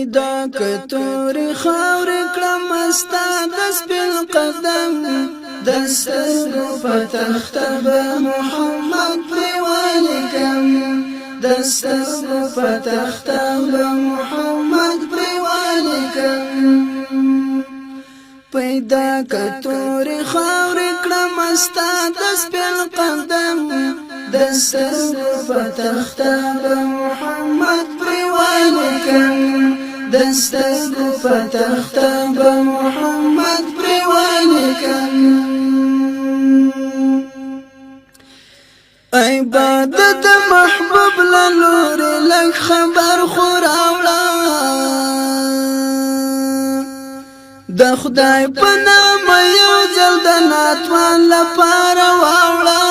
پیدا کتوری خاور کلم استا دست بالقدم دسترگو پتختب محمد پریوالکم دسترگو پتختب محمد پریوالکم پیدا کتوری خاور کلم استا دست بالقدم دسترگو پتختب محمد پریوالکم دسترگو پتختب محمد پریوالکم عبادت محبوب للور لک خبر خوراولا د خدای په نام یو ځل د ناتوان لپاره واوړه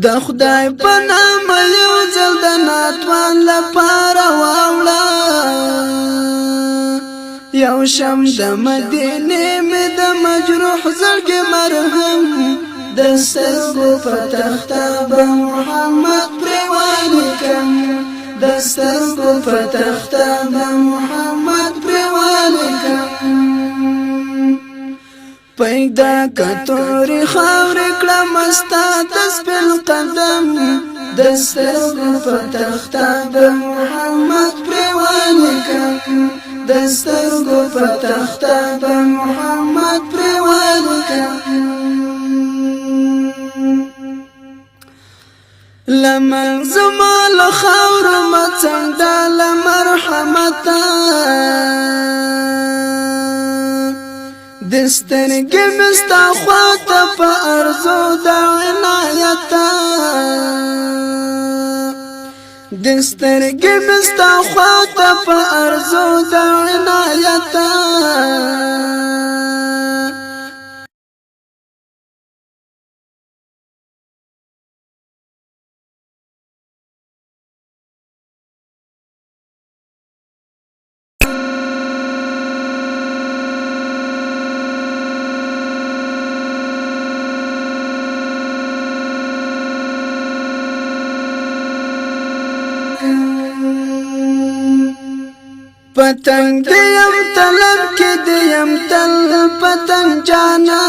د خدای په نام یو ځل د ناتوان لپاره واوړه یو شم د مدینه مې د مجروح زړګي مرهم دسترگو پتختب محمد پریوالکم دسترگو پتختب محمد پریوالکم پیدا کتوری خاور کلم استا دست بالقدم دسترگو پتختب محمد پریوالکم دسترگو پتختب محمد پریوالکم لمن زمال خاور مڅنګه لمرحمتا دسترګې مستا خواته په ارزو د عنایتا دسترګې مستا خواته په ارزو د عنایتا پتنگ دیم طلب کی دیم تل پتنگ جانا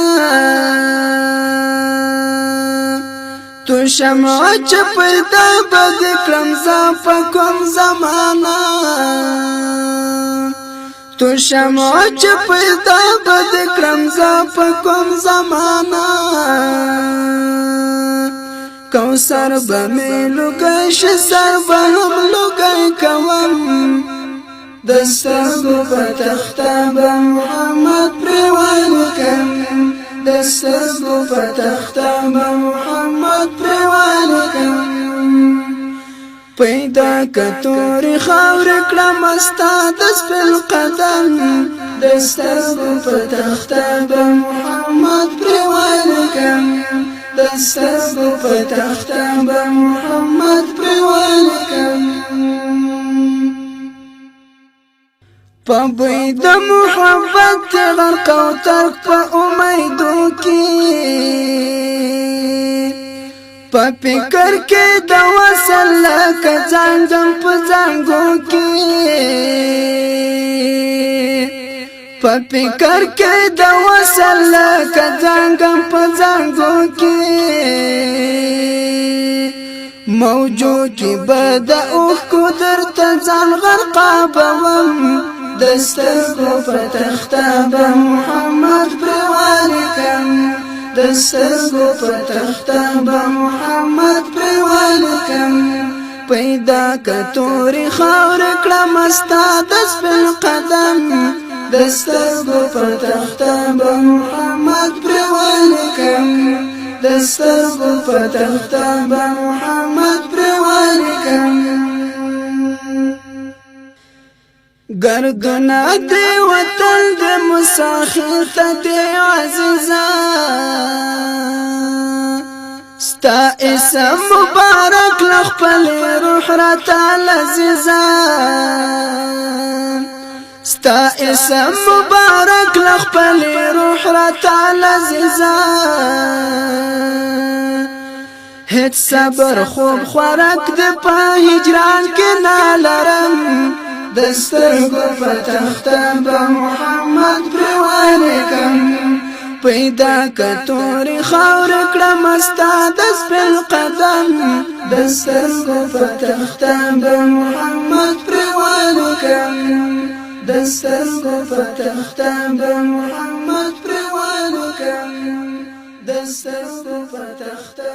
تو شمع چپیدا بد کرم زافا کم زمانا تو شمع چپیدا بد کرم زافا کم زمانا کوثر بمی لگای شسر بهم لگای کوم دسترگو پتختب محمد پریوالکم دسترگو پتختب محمد پریوالکم پیدا کتوری خاور کلم استا دست بالقدم دسترگو پتختب محمد پریوالکم دسترگو پتختب محمد پریوالکم پبوی د محبت غرق او ترک په امیدو کې په فکر کې د وصل لکه ځانګم په ځانګو کې په فکر کې د وصل لکه ځانګم په ځانګو کې موجود کی بد اوخ کو درته ځان غرقابوم دسترگو پتختب محمد پریوالکم دسترگو پتختب محمد پریوالکم پیدا کتوری خاور کلم استا دست بالقدم دسترگو پتختب محمد پریوالکم دسترگو پتختب محمد پریوالکم گردنا دی وطن دی مساخر تا دی عزیزان ستا اسم مبارک لخپل روح راتا لزیزان ستا اسم مبارک لخپل روح راتا لزیزان هیڅ صبر خوب خوراک د په هجران کې نالرم دسترګو په تخته به محمد پرواله کم پیدا کتوري خاور کړم استاد سپل قدم دسترګو په تخته به محمد پرواله کم دسترګو په تخته به محمد پرواله کم دسترګو په تخته